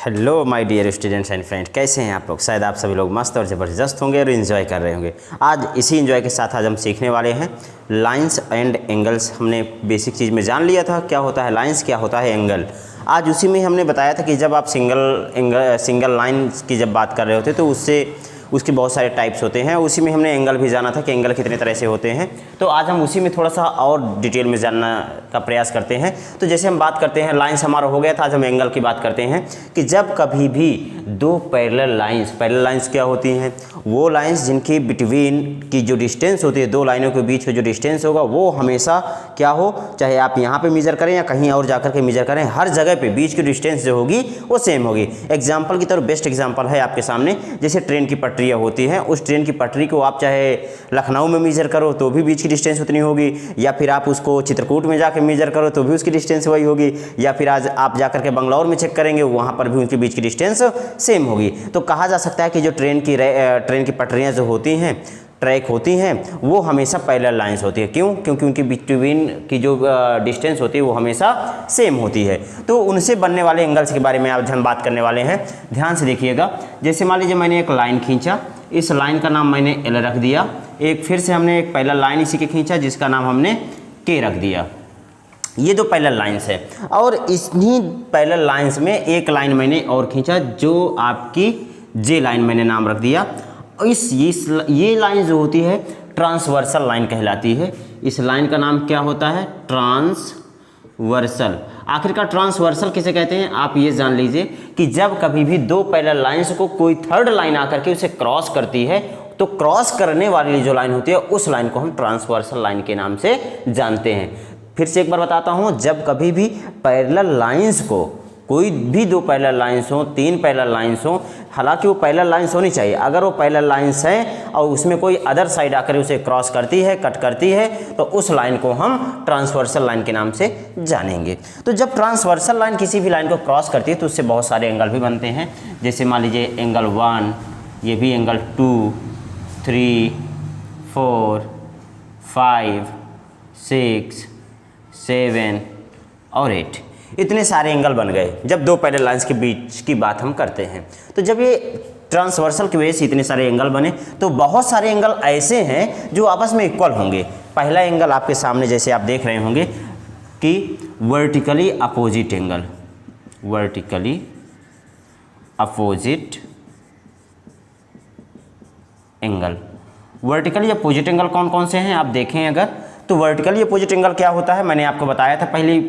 Hello my dear students and friend, कैसे हैं आप लोग। शायद आप सभी लोग मस्त और ज़बरदस्त होंगे और इन्जॉय कर रहे होंगे। आज इसी इन्जॉय के साथ आज हम सीखने वाले हैं लाइंस एंड एंगल्स। हमने बेसिक चीज़ में जान लिया था क्या होता है लाइंस, क्या होता है एंगल। आज उसी में हमने बताया था कि जब आप सिंगल लाइन की जब बात कर रहे होते तो उसके बहुत सारे टाइप्स होते हैं। उसी में हमने एंगल भी जाना था कि एंगल कितने तरह से होते हैं। तो आज हम उसी में थोड़ा सा और डिटेल में जानना का प्रयास करते हैं। तो जैसे हम बात करते हैं लाइंस हमारा हो गया था, आज हम एंगल की बात करते हैं कि जब कभी भी दो पैरेलल लाइंस क्या होती हैं, वो लाइंस जिनकी बिटवीन की जो डिस्टेंस होती है, दो लाइनों के बीच का जो डिस्टेंस होगा वो हमेशा क्या हो, चाहे आप यहाँ पे मेजर करें या कहीं और जाकर के मेजर करें, हर जगह पे बीच की डिस्टेंस जो होगी वो सेम होगी। एग्जाम्पल की तरफ बेस्ट एग्जाम्पल है आपके सामने, जैसे ट्रेन की पटरियाँ होती हैं। उस ट्रेन की पटरी को आप चाहे लखनऊ में मेजर करो तो भी बीच की डिस्टेंस उतनी होगी, या फिर आप उसको चित्रकूट में जाकर मेजर करो तो भी उसकी डिस्टेंस वही होगी, या फिर आज आप जाकर के बंगलौर में चेक करेंगे वहाँ पर भी उनके बीच की डिस्टेंस सेम होगी। तो कहा जा सकता है कि जो ट्रेन की पटरियाँ जो होती हैं, ट्रैक होती हैं, वो हमेशा पैरेलल लाइंस होती है। क्यों? क्योंकि उनकी बिटवीन की जो डिस्टेंस होती है वो हमेशा सेम होती है। तो उनसे बनने वाले एंगल्स के बारे में आज हम बात करने वाले हैं। ध्यान से देखिएगा। जैसे मान लीजिए मैंने एक लाइन खींचा, इस लाइन का नाम मैंने एल रख दिया। एक फिर से हमने एक पैरेलल लाइन इसी के खींचा जिसका नाम हमने के रख दिया। ये दो पैरेलल लाइंस है, और इन्हीं पैरेलल लाइंस में एक लाइन मैंने और खींचा जो आपकी जे लाइन मैंने नाम रख दिया। ये लाइन जो होती है ट्रांसवर्सल लाइन कहलाती है। इस लाइन का नाम क्या होता है? ट्रांसवर्सल। आखिरकार ट्रांसवर्सल किसे कहते हैं आप ये जान लीजिए कि जब कभी भी दो पैरेलल लाइंस को कोई थर्ड लाइन आकर के उसे क्रॉस करती है, तो क्रॉस करने वाली जो लाइन होती है उस लाइन को हम ट्रांसवर्सल लाइन के नाम से जानते हैं। फिर से एक बार बताता हूँ, जब कभी भी पैरेलल लाइंस को, कोई भी दो पैरेलल लाइंस हो, तीन पैरेलल लाइंस हो, हालांकि वो पैरेलल लाइंस होनी चाहिए, अगर वो पैरेलल लाइंस है और उसमें कोई अदर साइड आकर उसे क्रॉस करती है, कट करती है, तो उस लाइन को हम ट्रांसवर्सल लाइन के नाम से जानेंगे। तो जब ट्रांसवर्सल लाइन किसी भी लाइन को क्रॉस करती है तो उससे बहुत सारे एंगल भी बनते हैं। जैसे मान लीजिए एंगल 1, ये भी एंगल 2, 3, 4, 5, 6, 7 और 8, इतने सारे एंगल बन गए जब दो पैरेलल लाइंस के बीच की बात हम करते हैं। तो जब ये ट्रांसवर्सल की वजह से इतने सारे एंगल बने, तो बहुत सारे एंगल ऐसे हैं जो आपस में इक्वल होंगे। पहला एंगल आपके सामने जैसे आप देख रहे होंगे कि vertically opposite angle, vertically opposite angle. Vertically opposite angle कौन कौन से हैं आप देखें अगर, तो वर्टिकली अपोजिट एंगल क्या होता है, मैंने आपको बताया था पहली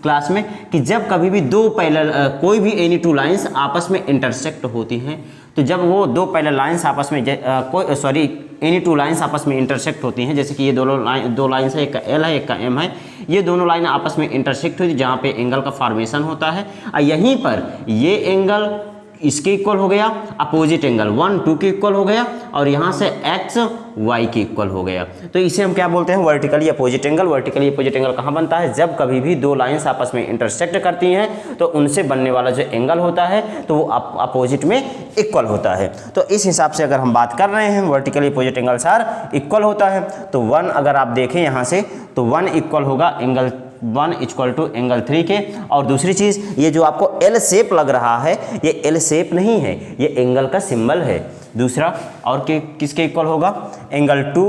क्लास में कि जब कभी भी दो पैरेलल कोई भी एनी टू लाइंस आपस में इंटरसेक्ट होती हैं, तो जब वो दो पैरेलल लाइंस आपस में एनी टू लाइंस आपस में इंटरसेक्ट होती हैं, जैसे कि ये दो लाइंस है, एक का एल है एक का एम है, ये दोनों लाइन आपस में इंटरसेक्ट हुई जहाँ पे एंगल का फॉर्मेशन होता है। और यहीं पर ये एंगल इसके इक्वल हो गया, अपोजिट एंगल 1, 2 के इक्वल हो गया, और यहाँ से एक्स वाई के इक्वल हो गया। तो इसे हम क्या बोलते हैं? Vertically opposite angle. Vertically opposite angle कहाँ बनता है? जब कभी भी दो लाइंस आपस में इंटरसेक्ट करती हैं तो उनसे बनने वाला जो एंगल होता है तो वो अपोजिट में इक्वल होता है। तो इस हिसाब से अगर हम बात कर रहे हैं वर्टिकली अपोजिट एंगल सार इक्वल होता है, तो 1 अगर आप देखें यहाँ से तो 1 इक्वल होगा एंगल 1 इक्वल टू एंगल 3 के। और दूसरी चीज़, ये जो आपको एल शेप लग रहा है, ये एल शेप नहीं है, ये एंगल का सिंबल है। दूसरा और किसके इक्वल होगा? एंगल 2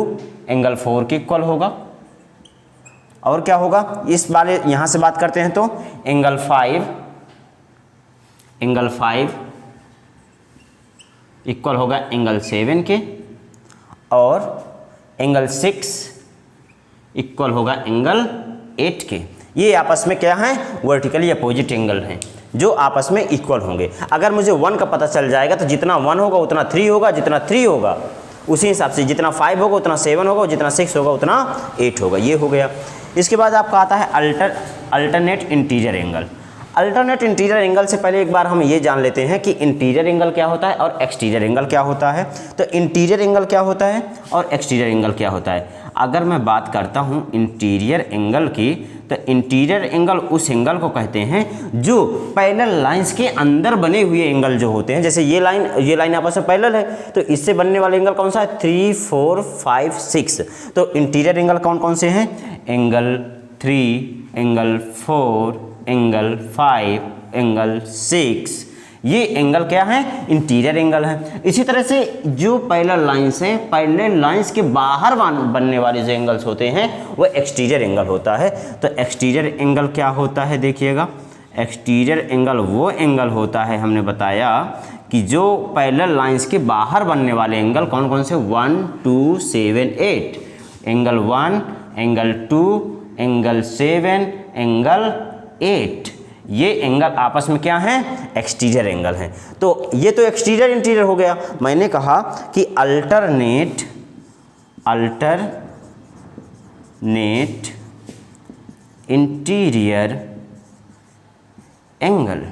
एंगल 4 के इक्वल होगा। और क्या होगा इस बारे यहाँ से बात करते हैं तो एंगल 5 इक्वल होगा एंगल 7 के, और एंगल 6 इक्वल होगा एंगल 8 के। ये आपस में क्या है? वर्टिकली अपोजिट एंगल हैं जो आपस में इक्वल होंगे। अगर मुझे 1 का पता चल जाएगा तो जितना 1 होगा उतना 3 होगा, जितना 3 होगा उसी हिसाब से जितना 5 होगा उतना 7 होगा, जितना 6 होगा उतना 8 होगा। ये हो गया। इसके बाद आपका आता है alternate interior angle. Alternate interior angle से पहले एक बार हम ये जान लेते हैं कि इंटीरियर एंगल क्या होता है और एक्सटीरियर एंगल क्या होता है। तो इंटीरियर एंगल क्या होता है और एक्सटीरियर एंगल क्या होता है। अगर मैं बात करता हूँ इंटीरियर एंगल की, तो इंटीरियर एंगल उस एंगल को कहते हैं जो पैरेलल लाइंस के अंदर बने हुए एंगल जो होते हैं। जैसे ये लाइन आपस में पैरेलल है, तो इससे बनने वाले एंगल कौन सा है? 3, 4, 5, 6। तो इंटीरियर एंगल कौन कौन से हैं? एंगल 3, एंगल 4, एंगल 5, एंगल 6, ये एंगल क्या है, इंटीरियर एंगल है। इसी तरह से जो पैरेलल लाइंस हैं, पैरेलल लाइंस के बाहर बनने वाले जो एंगल्स होते हैं वो एक्सटीरियर एंगल होता है। तो एक्सटीरियर एंगल क्या होता है, देखिएगा, एक्सटीरियर एंगल वो एंगल होता है, हमने बताया कि जो पैरेलल लाइंस के बाहर बनने वाले एंगल कौन कौन से, 1, 2, 7, 8, एंगल 1, एंगल 2, एंगल 7, एंगल 8, ये एंगल आपस में क्या है, एक्सटीरियर एंगल हैं। तो ये तो एक्सटीरियर इंटीरियर हो गया। मैंने कहा कि alternate interior angle.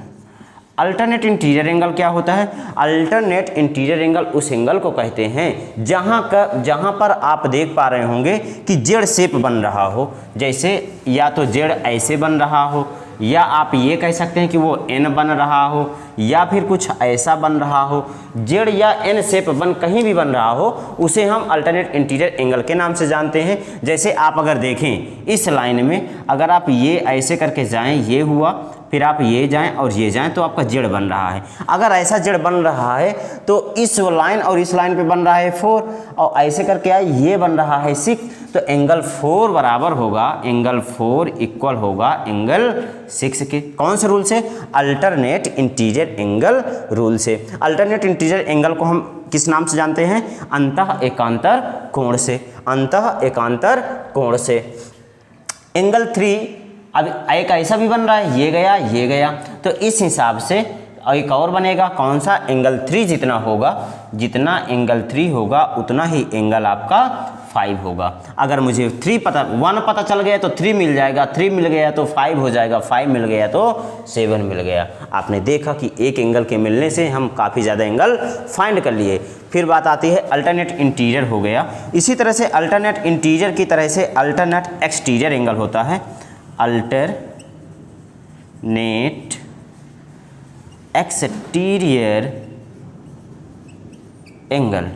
Alternate interior angle क्या होता है, अल्टरनेट इंटीरियर एंगल उस एंगल को कहते हैं जहां पर आप देख पा रहे होंगे कि जेड शेप बन रहा हो, जैसे या तो जेड ऐसे बन रहा हो, या आप ये कह सकते हैं कि वो एन बन रहा हो, या फिर कुछ ऐसा बन रहा हो, जेड या एन शेप कहीं भी बन रहा हो, उसे हम अल्टरनेट इंटीरियर एंगल के नाम से जानते हैं। जैसे आप अगर देखें इस लाइन में, अगर आप ये ऐसे करके जाएं, ये हुआ, फिर आप ये जाएं और ये जाएं, तो आपका जेड बन रहा है। अगर ऐसा जेड बन रहा है तो इस लाइन और इस लाइन पे बन रहा है 4, और ऐसे करके आए ये बन रहा है 6, तो एंगल 4 बराबर होगा, एंगल 4 इक्वल होगा एंगल 6 के। कौन से रूल से, अल्टरनेट इंटीरियर एंगल रूल से। अल्टरनेट इंटीरियर एंगल को हम किस नाम से जानते हैं, अंतः एकांतर कोण से, अंतः एकांतर कोण से। एंगल 3 अब एक ऐसा भी बन रहा है, ये गया, तो इस हिसाब से एक और बनेगा, कौन सा, एंगल 3 जितना एंगल 3 होगा उतना ही एंगल आपका 5 होगा। अगर मुझे 1 पता चल गया तो 3 मिल जाएगा, 3 मिल गया तो 5 हो जाएगा, 5 मिल गया तो 7 मिल गया। आपने देखा कि एक एंगल के मिलने से हम काफ़ी ज़्यादा एंगल फाइंड कर लिए। फिर बात आती है अल्टरनेट इंटीरियर हो गया। इसी तरह से अल्टरनेट इंटीरियर की तरह से अल्टरनेट एक्सटीरियर एंगल होता है, alternate exterior angle.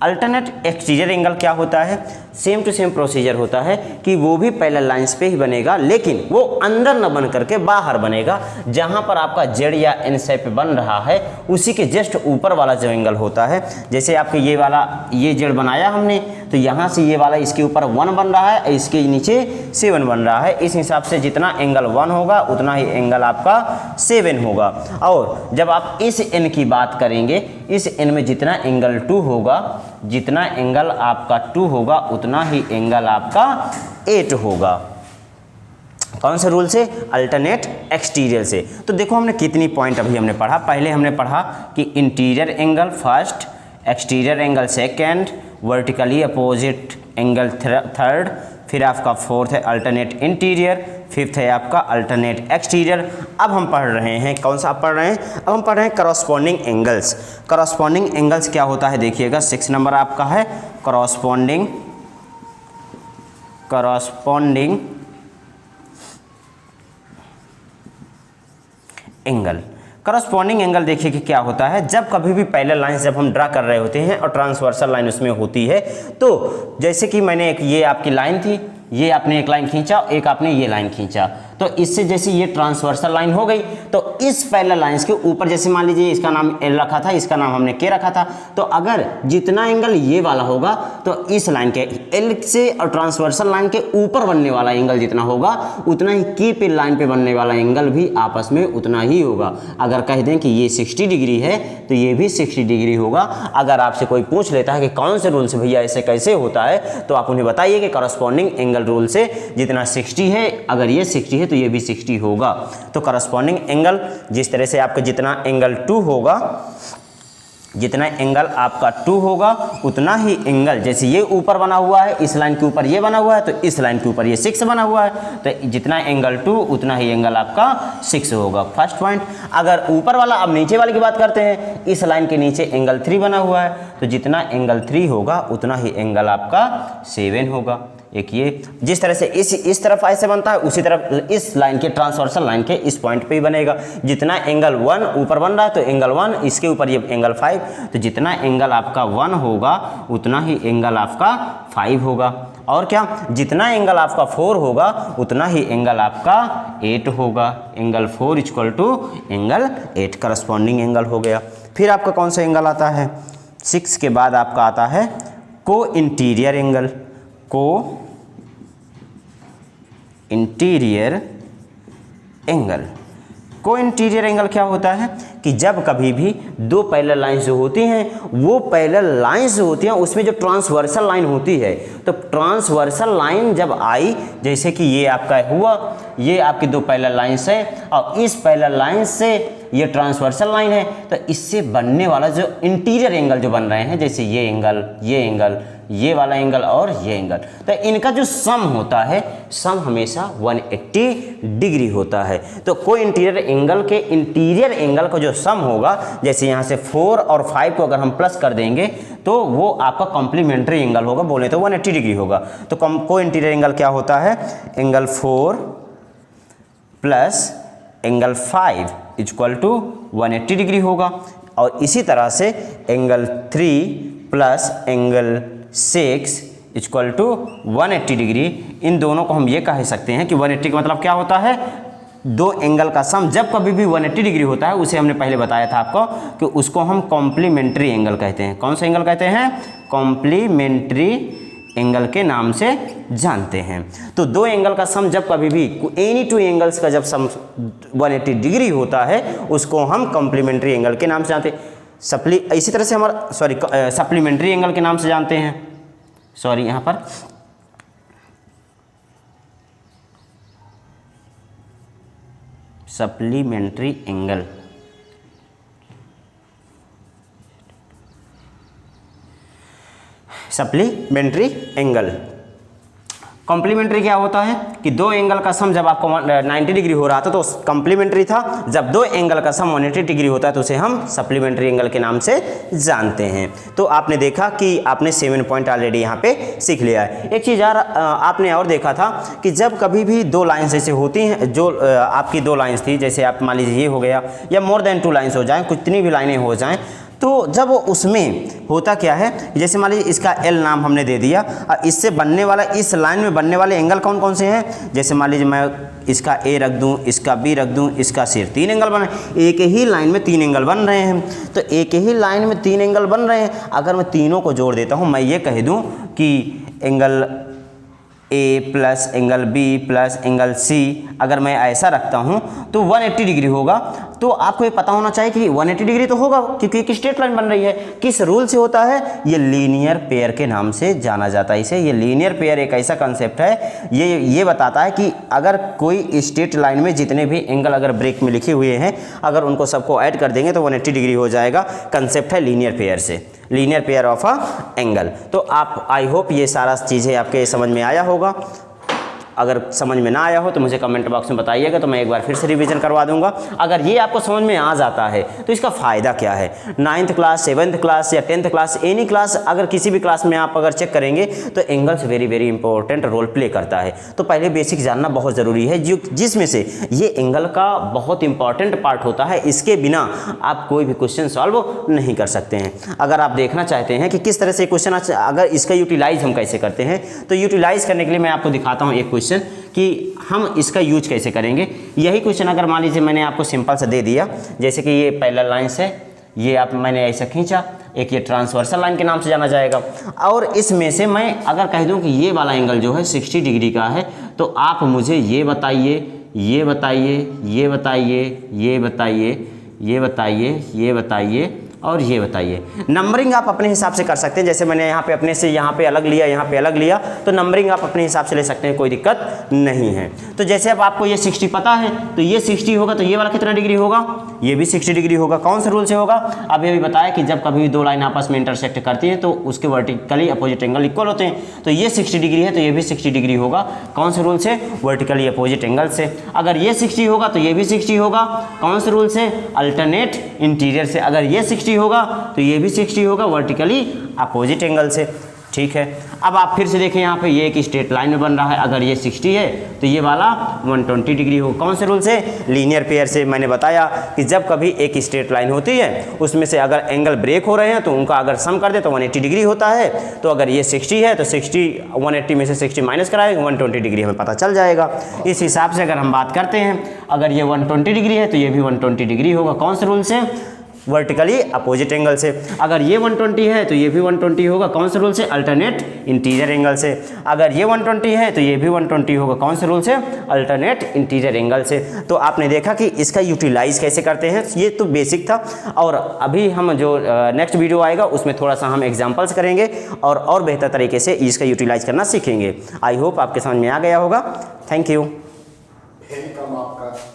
Alternate exterior angle क्या होता है, सेम टू सेम प्रोसीजर होता है कि वो भी पैरेलल लाइंस पे ही बनेगा, लेकिन वो अंदर न बन करके बाहर बनेगा। जहां पर आपका जेड या एन शेप बन रहा है उसी के जस्ट ऊपर वाला जो एंगल होता है, जैसे आपके ये वाला, ये जेड बनाया हमने, तो यहाँ से ये वाला इसके ऊपर 1 बन रहा है, इसके नीचे 7 बन रहा है। इस हिसाब से जितना एंगल 1 होगा उतना ही एंगल आपका 7 होगा। और जब आप इस एन की बात करेंगे, इस एन में जितना एंगल 2 होगा, जितना एंगल आपका 2 होगा उतना ही एंगल आपका 8 होगा। कौन से रूल से, अल्टरनेट एक्सटीरियर से। तो देखो हमने कितनी पॉइंट अभी हमने पढ़ा। पहले हमने पढ़ा कि interior angle first, exterior angle second, vertically opposite angle third, फिर आपका फोर्थ है अल्टरनेट इंटीरियर, फिफ्थ है आपका अल्टरनेट एक्सटीरियर। अब हम पढ़ रहे हैं, कौन सा आप पढ़ रहे हैं, अब हम पढ़ रहे हैं करॉस्पॉन्डिंग एंगल्स। करॉस्पॉन्डिंग एंगल्स क्या होता है, देखिएगा 6 नंबर आपका है करॉस्पॉन्डिंग एंगल। करॉस्पॉन्डिंग एंगल देखिए कि क्या होता है, जब कभी भी पैरेलल लाइन जब हम ड्रा कर रहे होते हैं और ट्रांसवर्सल लाइन उसमें होती है, तो जैसे कि मैंने एक ये आपकी लाइन थी, ये आपने एक लाइन खींचा, एक आपने ये लाइन खींचा, तो इससे जैसे ये ट्रांसवर्सल लाइन हो गई, तो इस पैरेलल लाइंस के ऊपर जैसे मान लीजिए इसका नाम एल रखा था, इसका नाम हमने के रखा था, तो अगर जितना एंगल ये वाला होगा तो इस लाइन के एल से और ट्रांसवर्सल लाइन के ऊपर बनने वाला एंगल जितना होगा उतना ही के पे लाइन पे बनने वाला एंगल भी आपस में उतना ही होगा। अगर कह दें कि ये 60 डिग्री है तो ये भी 60 डिग्री होगा। अगर आपसे कोई पूछ लेता है कि कौन से रूल से भैया ऐसे कैसे होता है, तो आप उन्हें बताइए कि करॉस्पॉन्डिंग एंगल रूल से जितना 60 है, अगर ये 60 है तो ये भी 60 होगा। तो करॉस्पॉन्डिंग एंगल जिस तरह से आपका जितना एंगल 2 होगा, जितना एंगल आपका 2 होगा उतना ही एंगल, जैसे ये ऊपर बना हुआ है, इस लाइन के ऊपर ये बना हुआ है, तो इस लाइन के ऊपर ये 6 बना हुआ है, तो जितना एंगल 2 उतना ही एंगल आपका 6 होगा। First point. अगर ऊपर वाला, अब नीचे वाले की बात करते हैं, इस लाइन के नीचे एंगल 3 बना हुआ है, तो जितना एंगल 3 होगा उतना ही एंगल आपका 7 होगा। एक ये जिस तरह से इस तरफ ऐसे बनता है, उसी तरफ इस लाइन के ट्रांसवर्सल लाइन के इस पॉइंट पे ही बनेगा। जितना एंगल 1 ऊपर बन रहा है तो एंगल 1, इसके ऊपर ये एंगल 5, तो जितना एंगल आपका 1 होगा उतना ही एंगल आपका 5 होगा। और क्या, जितना एंगल आपका 4 होगा उतना ही एंगल आपका 8 होगा। Angle 4 equal to angle 8 corresponding angle हो गया। फिर आपका कौन सा एंगल आता है, 6 के बाद आपका आता है को इंटीरियर एंगल। को इंटीरियर एंगल, को इंटीरियर एंगल क्या होता है कि जब कभी भी दो पैरेलल लाइंस जो होती हैं, वो पैरेलल लाइंस जो होती हैं उसमें जो ट्रांसवर्सल लाइन होती है, तो ट्रांसवर्सल लाइन जब आई, जैसे कि ये आपका हुआ, ये आपकी दो पैरेलल लाइंस है और इस पैरेलल लाइन से ये ट्रांसवर्सल लाइन है, तो इससे बनने वाला जो इंटीरियर एंगल जो बन रहे हैं, जैसे ये एंगल, ये वाला एंगल और ये एंगल, तो इनका जो सम होता है, सम हमेशा 180 डिग्री होता है। तो कोई इंटीरियर एंगल के इंटीरियर एंगल का जो सम होगा, जैसे यहाँ से 4 और 5 को अगर हम प्लस कर देंगे तो वो आपका कॉम्प्लीमेंट्री एंगल होगा, बोले तो 180 डिग्री होगा। तो कोई इंटीरियर एंगल क्या होता है, angle 4 plus angle 5 equal to 180 degree होगा। और इसी तरह से angle 3 plus angle 6 equal to 180 degree. इन दोनों को हम ये कह सकते हैं कि 180 का मतलब क्या होता है, दो एंगल का सम जब कभी भी 180 डिग्री होता है, उसे हमने पहले बताया था आपको कि उसको हम कॉम्प्लीमेंट्री एंगल कहते हैं। कौन सा एंगल कहते हैं, कॉम्प्लीमेंट्री एंगल के नाम से जानते हैं। तो दो एंगल का सम जब कभी भी एनी टू एंगल्स का जब सम 180 डिग्री होता है, उसको हम कॉम्प्लीमेंट्री एंगल के नाम से जानते हैं। इसी तरह से हमारा सप्लीमेंट्री एंगल के नाम से जानते हैं। यहाँ पर supplementary angle, supplementary angle. Complementary क्या होता है कि दो एंगल का सम जब आपको 90 डिग्री हो रहा था तो कॉम्प्लीमेंट्री था, जब दो एंगल का सम 180 डिग्री होता है तो उसे हम सप्लीमेंट्री एंगल के नाम से जानते हैं। तो आपने देखा कि आपने 7 पॉइंट ऑलरेडी यहाँ पे सीख लिया है। एक चीज़ यार आपने और देखा था कि जब कभी भी दो लाइन्स ऐसे होती हैं, जो आपकी दो लाइन्स थी, जैसे आप मान लीजिए ये हो गया या मोर देन 2 लाइन्स हो जाएँ, कितनी भी लाइनें हो जाएँ, तो जब उसमें होता क्या है, जैसे मान लीजिए इसका L नाम हमने दे दिया, इससे बनने वाला, इस लाइन में बनने वाले एंगल कौन कौन से हैं, जैसे मान लीजिए मैं इसका A रख दूं, इसका B रख दूं, इसका सिर, 3 एंगल बन रहे हैं। एक ही लाइन में 3 एंगल बन रहे हैं, तो एक ही लाइन में 3 एंगल बन रहे हैं। अगर मैं तीनों को जोड़ देता हूँ, मैं ये कह दूँ कि angle A plus angle B plus angle C, अगर मैं ऐसा रखता हूँ तो 180 डिग्री होगा। तो आपको ये पता होना चाहिए कि 180 डिग्री तो होगा क्योंकि एक स्ट्रेट लाइन बन रही है। किस रूल से होता है, ये लीनियर पेयर के नाम से जाना जाता है इसे। ये लीनियर पेयर एक ऐसा कंसेप्ट है, ये बताता है कि अगर कोई स्ट्रेट लाइन में जितने भी एंगल अगर ब्रेक में लिखे हुए हैं, अगर उनको सबको ऐड कर देंगे तो 180 डिग्री हो जाएगा। कंसेप्ट है लीनियर पेयर से, linear pair of a angle. तो आप, आई होप ये सारा चीज़ें आपके समझ में आया होगा। अगर समझ में ना आया हो तो मुझे कमेंट बॉक्स में बताइएगा, तो मैं एक बार फिर से रिवीजन करवा दूंगा। अगर ये आपको समझ में आ जाता है तो इसका फ़ायदा क्या है, 9th क्लास, 7th क्लास या 10th क्लास, एनी क्लास, अगर किसी भी क्लास में आप अगर चेक करेंगे तो angles very very important role play करता है। तो पहले बेसिक जानना बहुत ज़रूरी है, जिसमें से ये एंगल का बहुत इंपॉर्टेंट पार्ट होता है। इसके बिना आप कोई भी क्वेश्चन सॉल्व नहीं कर सकते हैं। अगर आप देखना चाहते हैं कि किस तरह से क्वेश्चन, अगर इसका यूटिलाइज हम कैसे करते हैं, तो यूटिलाइज करने के लिए मैं आपको दिखाता हूँ एक क्वेश्चन कि हम इसका यूज कैसे करेंगे। यही क्वेश्चन अगर मान लीजिए मैंने आपको सिंपल सा दे दिया, जैसे कि ये पैरेलल लाइंस है, ये आप मैंने ऐसा खींचा, एक ये ट्रांसवर्सल लाइन के नाम से जाना जाएगा, और इसमें से मैं अगर कह दूं कि ये वाला एंगल जो है 60 डिग्री का है, तो आप मुझे ये बताइए, ये बताइए, ये बताइए, ये बताइए, ये बताइए, ये बताइए और ये बताइए। नंबरिंग आप अपने हिसाब से कर सकते हैं, जैसे मैंने यहाँ पे अपने से यहाँ पे अलग लिया, यहाँ पे अलग लिया, तो नंबरिंग आप अपने हिसाब से ले सकते हैं, कोई दिक्कत नहीं है। तो जैसे अब आपको ये 60 पता है, तो ये 60 होगा, तो ये वाला कितना डिग्री होगा, ये भी 60 डिग्री होगा। कौन से रूल से होगा, अब ये भी बताया कि जब कभी भी दो लाइन आपस में इंटरसेक्ट करती है तो उसके वर्टिकली अपोजिट एंगल इक्वल होते हैं। तो ये 60 डिग्री है तो ये भी 60 डिग्री होगा। कौन से रूल से, वर्टिकली अपोजिट एंगल से। अगर ये 60 होगा तो ये भी 60 होगा। कौन से रूल से, अल्टरनेट इंटीरियर से। अगर ये 60 होगा तो ये भी 60 होगा, वर्टिकली अपोजिट एंगल से। ठीक है, अब आप फिर से देखें यहाँ पे ये एक स्ट्रेट लाइन में बन रहा है, अगर ये 60 है तो ये वाला 120 डिग्री हो। कौन से रूल से? लीनियर पेयर से। मैंने बताया कि जब कभी एक स्ट्रेट लाइन होती है उसमें से अगर एंगल ब्रेक हो रहे हैं तो उनका अगर सम कर दे तो 180 डिग्री होता है। तो अगर ये 60 है तो 60 180 में से 60 माइनस कराएंगे 120 डिग्री हमें पता चल जाएगा। इस हिसाब से अगर हम बात करते हैं, अगर ये 120 डिग्री है तो ये भी 120 डिग्री होगा। कौन से रूल से? वर्टिकली अपोजिट एंगल से। अगर ये 120 है तो ये भी 120 होगा। कौन से रूल से? अल्टरनेट इंटीरियर एंगल से। अगर ये 120 है तो ये भी 120 होगा। कौन से रूल से? अल्टरनेट इंटीरियर एंगल से। तो आपने देखा कि इसका यूटिलाइज कैसे करते हैं, ये तो बेसिक था। और अभी हम जो नेक्स्ट वीडियो आएगा उसमें थोड़ा सा हम एग्जाम्पल्स करेंगे और बेहतर तरीके से इसका यूटिलाइज करना सीखेंगे। आई होप आपके समझ में आ गया होगा। Thank you. आपका